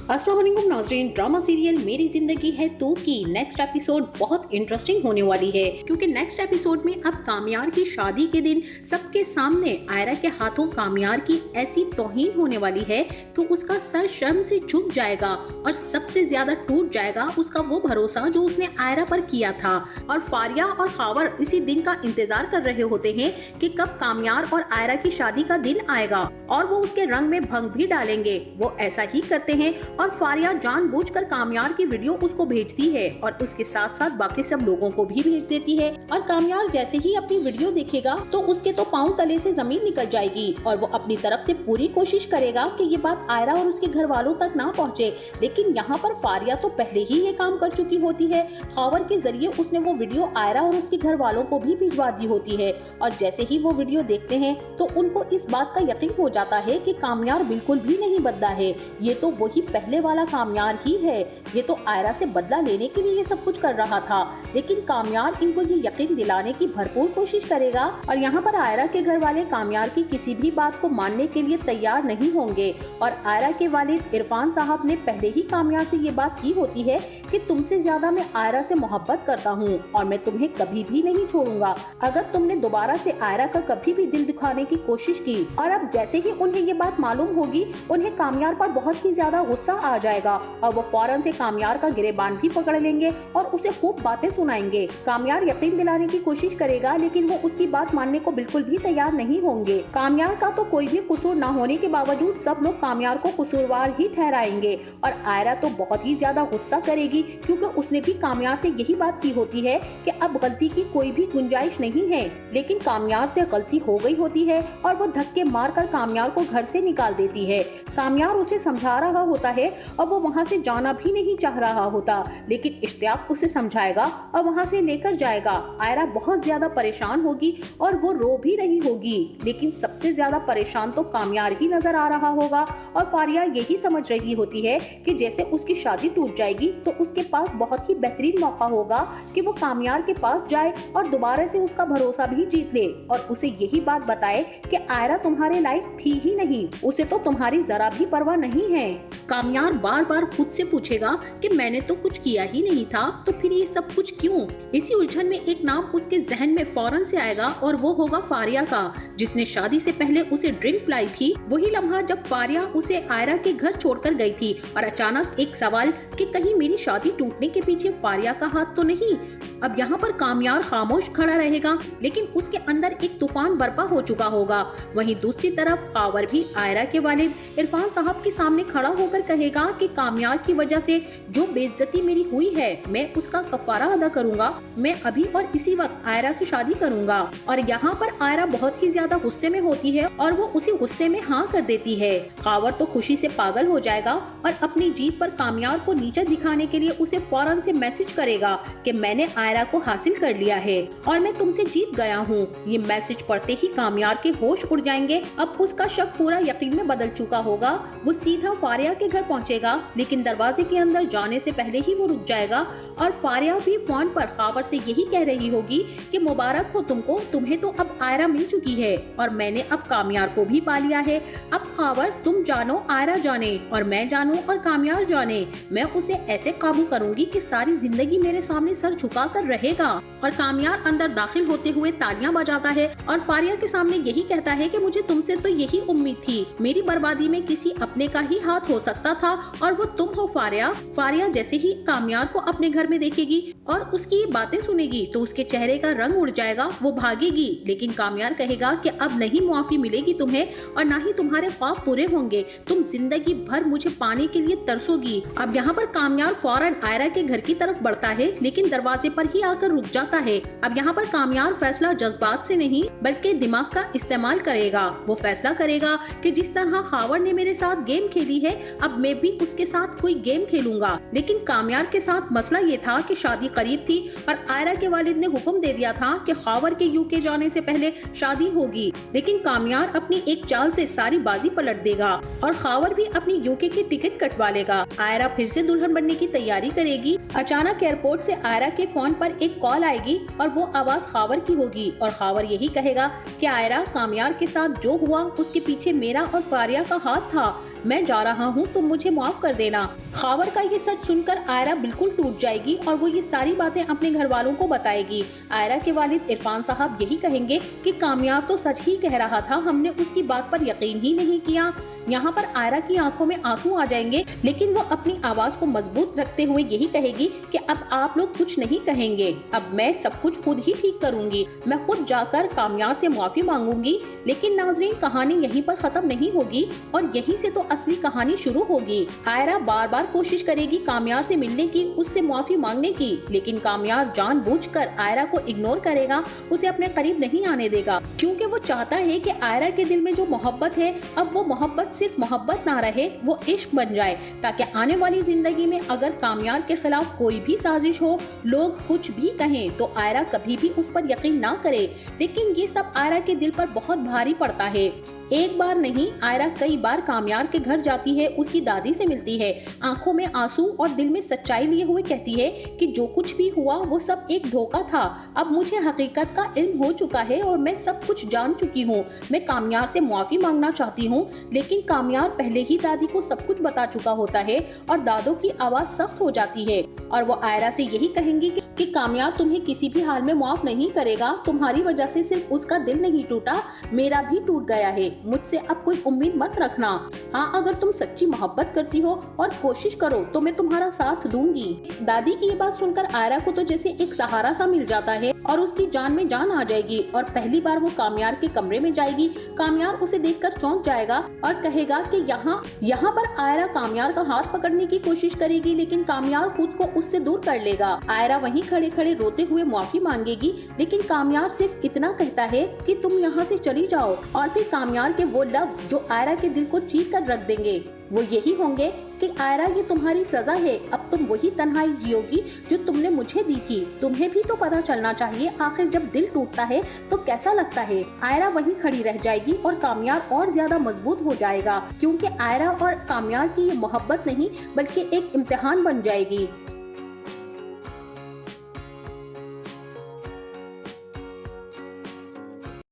अस्सलाम वालेकुम नाज़रीन, ड्रामा सीरियल मेरी जिंदगी है तो की नेक्स्ट एपिसोड बहुत इंटरेस्टिंग होने वाली है, क्योंकि नेक्स्ट एपिसोड में अब कामयार की शादी के दिन सबके सामने आयरा के हाथों कामयार की ऐसी तौहीन होने वाली है कि उसका सर शर्म से झुक जाएगा और सबसे ज्यादा टूट जाएगा उसका वो भरोसा जो उसने आयरा पर किया था। और फारिया और खावर इसी दिन का इंतजार कर रहे होते हैं कि कब कामयार और आयरा की शादी का दिन आएगा और वो उसके रंग में भंग भी डालेंगे। वो ऐसा ही करते हैं और फारिया जानबूझकर कामयार की वीडियो उसको भेजती है और उसके साथ साथ बाकी सब लोगों को भी भेज देती है। और कामयार जैसे ही अपनी वीडियो देखेगा तो उसके तो पांव तले से जमीन निकल जाएगी और वो अपनी तरफ से पूरी कोशिश करेगा कि ये बात आयरा और उसके घर वालों तक ना पहुँचे। लेकिन यहाँ पर फारिया तो पहले ही ये काम कर चुकी होती है। खावर के जरिए उसने वो वीडियो आयरा और उसके घर वालों को भी भिजवा दी होती है और जैसे ही वो वीडियो देखते हैं तो उनको इस बात का यकीन हो जाता है कि कामयार बिल्कुल भी नहीं बदला है, ये तो वही पहले वाला कामयार ही है। ये तो आयरा से बदला लेने के लिए ये सब कुछ कर रहा था। लेकिन कामयार इनको ये यकीन दिलाने की भरपूर कोशिश करेगा और यहाँ पर आयरा के घर वाले कामयार की किसी भी बात को मानने के लिए तैयार नहीं होंगे। और आयरा के वालिद इरफान साहब ने पहले ही कामयार से ये बात की होती है कि तुमसे ज्यादा मैं आयरा से मोहब्बत करता हूँ और मैं तुम्हें कभी भी नहीं छोड़ूंगा अगर तुमने दोबारा से आयरा का कभी भी दिल दुखाने की कोशिश की। और अब जैसे ही उन्हें ये बात मालूम होगी उन्हें कामयार पर बहुत ही ज्यादा गुस्सा आ जाएगा और वो फौरन से कामयार का गिरेबान भी पकड़ लेंगे और उसे खूब बातें सुनाएंगे। कामयार यकीन दिलाने की कोशिश करेगा लेकिन वो उसकी बात मानने को बिल्कुल भी तैयार नहीं होंगे। कामयार का तो कोई भी कसूर न होने के बावजूद सब लोग कामयार को कसूरवार ही ठहराएंगे और आयरा तो बहुत ही ज्यादा गुस्सा करेगी क्योंकि उसने भी कामयार से यही बात की होती है कि अब गलती की कोई भी गुंजाइश नहीं है। लेकिन कामयार से गलती हो गई होती है और वो धक्के मारकर कामयार को घर से निकाल देती है। कामयार उसे समझा रहा होता है और वो वहाँ से जाना भी नहीं चाह रहा होता, लेकिन इश्तियाक उसे समझाएगा और वहाँ से लेकर जाएगा। आयरा बहुत ज्यादा परेशान होगी और वो रो भी रही होगी, लेकिन सबसे ज्यादा परेशान तो कामयार ही नजर आ रहा होगा। और फारिया यही समझ रही होती है कि जैसे उसकी शादी टूट जाएगी तो उसके पास बहुत ही बेहतरीन मौका होगा कि वो कामयार के पास जाए और दोबारा से उसका भरोसा भी जीत ले और उसे यही बात बताए कि आयरा तुम्हारे लायक थी ही नहीं, उसे तो तुम्हारी जरा भी परवाह नहीं है। कामयार बार बार खुद से पूछेगा कि मैंने तो कुछ किया ही नहीं था, तो फिर ये सब कुछ क्यों? इसी उलझन में एक नाम उसके जहन में फौरन से आएगा और वो होगा फारिया का, जिसने शादी से पहले उसे ड्रिंक पिलाई थी। वही लम्हा जब फारिया उसे आयरा के घर छोड़कर गई थी और अचानक एक सवाल कि कहीं मेरी शादी टूटने के पीछे फारिया का हाथ तो नहीं। अब यहाँ पर कामयार खामोश खड़ा रहेगा लेकिन उसके अंदर एक तूफान बर्पा हो चुका होगा। वहीं दूसरी तरफ खावर भी आयरा के वालिद इरफान साहब के सामने खड़ा होकर कहेगा कि कामयार की वजह से जो बेइज्जती मेरी हुई है मैं उसका कफारा अदा करूंगा, मैं अभी और इसी वक्त आयरा से शादी करूंगा। और यहाँ पर आयरा बहुत ही ज्यादा गुस्से में होती है और वो उसी गुस्से में हाँ कर देती है। खावर तो खुशी से पागल हो जाएगा और अपनी जीत पर कामयार को नीचा दिखाने के लिए उसे फौरन से मैसेज करेगा कि मैंने आयरा को हासिल कर लिया है और मैं तुमसे जीत गया हूँ। ये मैसेज पढ़ते ही कामयार के होश उड़ जाएंगे। अब उसका शक पूरा यकीन में बदल चुका होगा। वो सीधा फारिया के घर पहुँचेगा लेकिन दरवाजे के अंदर जाने से पहले ही वो रुक जाएगा और फारिया भी फोन पर खावर से यही कह रही होगी कि मुबारक हो तुमको, तुम्हें तो अब आयरा मिल चुकी है और मैंने अब कामयार को भी पा लिया है। अब खावर तुम जानो आयरा जाने और मैं जानूं और कामयार जाने, मैं उसे ऐसे काबू करूंगी कि सारी जिंदगी मेरे सामने सर झुका कर रहेगा। और कामयार अंदर दाखिल होते हुए तालियां बजाता है और फारिया के सामने यही कहता है कि मुझे तुमसे तो यही उम्मीद थी, मेरी बर्बादी में किसी अपने का ही हाथ हो सकता था और वो तुम हो फारिया। फारिया जैसे ही कामयार को अपने घर में देखेगी और उसकी ये बातें सुनेगी तो उसके चेहरे का रंग उड़ जाएगा, वो भागेगी। लेकिन कामयार कहेगा कि अब नहीं मुआफी मिलेगी तुम्हें और ना ही तुम्हारे ख्वाब पूरे होंगे, तुम जिंदगी भर मुझे पाने के लिए तरसोगी। अब यहाँ पर कामयार फौरन आयरा के घर की तरफ बढ़ता है लेकिन दरवाजे पर ही आकर रुक जाता है। अब यहाँ पर कामयार फैसला जज्बात से नहीं बल्कि दिमाग का इस्तेमाल करेगा। वो फैसला करेगा कि जिस तरह खावर ने मेरे साथ गेम खेली है अब मैं भी उसके साथ कोई गेम खेलूंगा। लेकिन कामयार के साथ मसला ये था कि शादी करीब थी और आयरा के वालिद ने हुक्म दे दिया था कि खावर के यूके जाने से पहले शादी होगी। लेकिन कामयार अपनी एक चाल से सारी बाजी पलट देगा और खावर भी अपनी यूके की टिकट कटवा लेगा। आयरा फिर से दुल्हन बनने की तैयारी करेगी। अचानक एयरपोर्ट से आयरा के फोन पर एक कॉल आएगी और वो आवाज खावर की होगी और खावर यही कहेगा कि आयरा कामयार के साथ जो हुआ उसके पीछे मेरा और फारिया का हाथ था। मैं जा रहा हूँ, तुम मुझे माफ कर देना। खावर का ये सच सुनकर आयरा बिल्कुल टूट जाएगी और वो ये सारी बातें अपने घर वालों को बताएगी। आयरा के वालिद इरफान साहब यही कहेंगे कि कामयार तो सच ही कह रहा था, हमने उसकी बात पर यकीन ही नहीं किया। यहाँ पर आयरा की आंखों में आंसू आ जाएंगे, लेकिन वो अपनी आवाज को मजबूत रखते हुए यही कहेगी कि अब आप लोग कुछ नहीं कहेंगे, अब मैं सब कुछ खुद ही ठीक करूंगी, मैं खुद जाकर कामयार से माफी मांगूंगी। लेकिन नाजरीन, कहानी यहीं पर खत्म नहीं होगी और यहीं से तो असली कहानी शुरू होगी। आयरा बार बार कोशिश करेगी कामयार से मिलने की, उससे माफी मांगने की, लेकिन कामयार जानबूझकर आयरा को इग्नोर करेगा, उसे अपने करीब नहीं आने देगा, क्योंकि वो चाहता है कि आयरा के दिल में जो मोहब्बत है, अब वो मोहब्बत सिर्फ मोहब्बत ना रहे, वो इश्क बन जाए, ताकि आने वाली जिंदगी में अगर कामयार के खिलाफ कोई भी साजिश हो, लोग कुछ भी कहें, तो आयरा कभी भी उस पर यकीन ना करे। लेकिन ये सब आयरा के दिल पर बहुत भारी पड़ता है। एक बार नहीं, आयरा कई बार कामयार के घर जाती है, उसकी दादी से मिलती है, आंखों में आंसू और दिल में सच्चाई लिए हुए कहती है कि जो कुछ भी हुआ वो सब एक धोखा था, अब मुझे हकीकत का इल्म हो चुका है और मैं सब कुछ जान चुकी हूँ, मैं कामयार से माफी मांगना चाहती हूँ। लेकिन कामयार पहले ही दादी को सब कुछ बता चुका होता है और दादों की आवाज सख्त हो जाती है और वो आयरा से यही कहेंगी कि कामयार तुम्हें किसी भी हाल में माफ नहीं करेगा, तुम्हारी वजह से सिर्फ उसका दिल नहीं टूटा, मेरा भी टूट गया है, मुझसे अब कोई उम्मीद मत रखना। हाँ, अगर तुम सच्ची मोहब्बत करती हो और कोशिश करो तो मैं तुम्हारा साथ दूंगी। दादी की ये बात सुनकर आयरा को तो जैसे एक सहारा सा मिल जाता है और उसकी जान में जान आ जाएगी और पहली बार वो कामयार के कमरे में जाएगी। कामयार उसे देखकर चौंक जाएगा और कहेगा कि यहाँ पर आयरा कामयार का हाथ पकड़ने की कोशिश करेगी, लेकिन कामयार खुद को उससे दूर कर लेगा। आयरा वहीं खड़े खड़े रोते हुए माफी मांगेगी, लेकिन कामयार सिर्फ इतना कहता है कि तुम यहाँ से चली जाओ, और फिर कामयार के वो लफ्ज जो आयरा के दिल को चीर कर रख देंगे वो यही होंगे कि आयरा, ये तुम्हारी सजा है, अब तुम वही तन्हाई जियोगी जो तुमने मुझे दी थी। तुम्हें भी तो पता चलना चाहिए आखिर जब दिल टूटता है तो कैसा लगता है। आयरा वहीं खड़ी रह जाएगी और कामयार और ज्यादा मजबूत हो जाएगा, क्योंकि आयरा और कामयार की ये मोहब्बत नहीं बल्कि एक इम्तिहान बन जाएगी।